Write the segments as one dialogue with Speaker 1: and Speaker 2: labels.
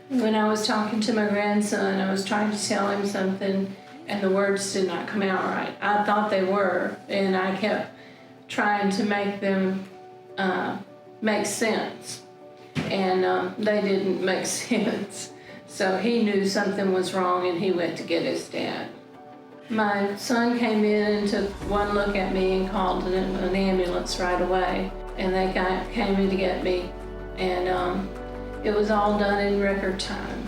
Speaker 1: When I was talking to my grandson, I was trying to tell him something and the words did not come out right. I thought they were, and I kept trying to make them make sense, and they didn't make sense. So he knew something was wrong and he went to get his dad. My son came in and took one look at me and called an ambulance right away, and they came in to get me, and it was all done in record time.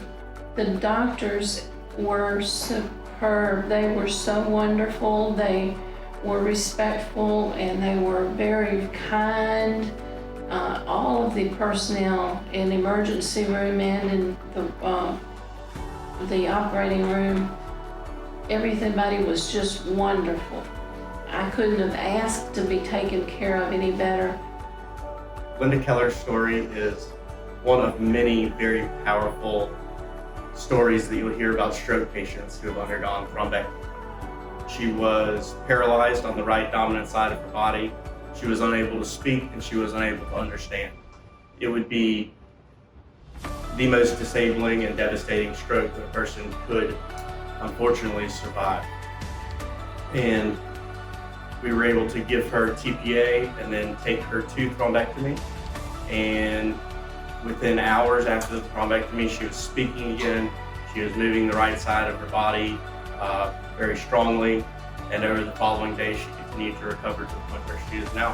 Speaker 1: The doctors were superb. They were so wonderful. They were respectful and they were very kind. All of the personnel in the emergency room and in the operating room, everybody was just wonderful. I couldn't have asked to be taken care of any better.
Speaker 2: Linda Keller's story is one of many very powerful stories that you'll hear about stroke patients who have undergone thrombectomy. She was paralyzed on the right dominant side of her body. She was unable to speak and she was unable to understand. It would be the most disabling and devastating stroke that a person could unfortunately survive. And we were able to give her TPA and then take her to thrombectomy. And within hours after the thrombectomy, she was speaking again. She was moving the right side of her body very strongly. And over the following days, she continued to recover to the point where she is now,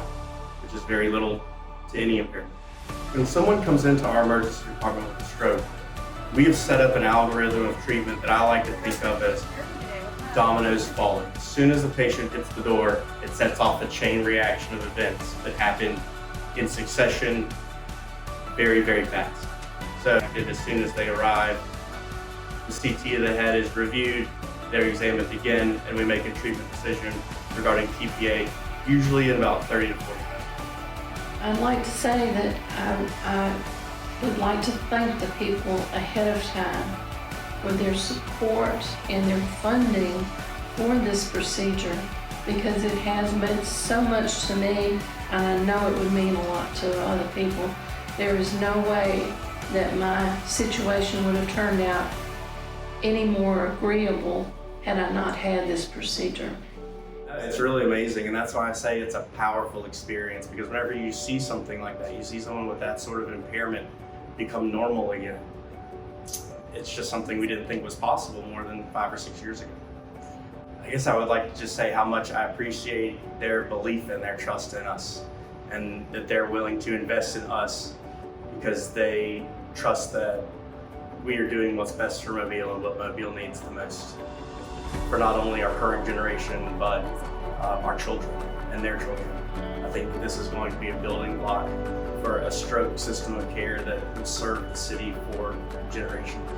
Speaker 2: which is very little to any impairment. When someone comes into our emergency department with a stroke, we have set up an algorithm of treatment that I like to think of as dominoes falling. As soon as the patient hits the door, it sets off a chain reaction of events that happen in succession very, very fast. So as soon as they arrive, the CT of the head is reviewed, they're examined again, and we make a treatment decision regarding TPA, usually in about 30 to 45 minutes.
Speaker 1: I'd like to say that I would like to thank the people ahead of time for their support and their funding for this procedure, because it has meant so much to me, and I know it would mean a lot to other people. There is no way that my situation would have turned out any more agreeable had I not had this procedure.
Speaker 2: It's really amazing, and that's why I say it's a powerful experience, because whenever you see something like that, you see someone with that sort of impairment become normal again. It's just something we didn't think was possible more than 5 or 6 years ago. I guess I would like to just say how much I appreciate their belief and their trust in us, and that they're willing to invest in us because they trust that we are doing what's best for Mobile and what Mobile needs the most, for not only our current generation, but our children and their children. I think that this is going to be a building block for a stroke system of care that will serve the city for generations.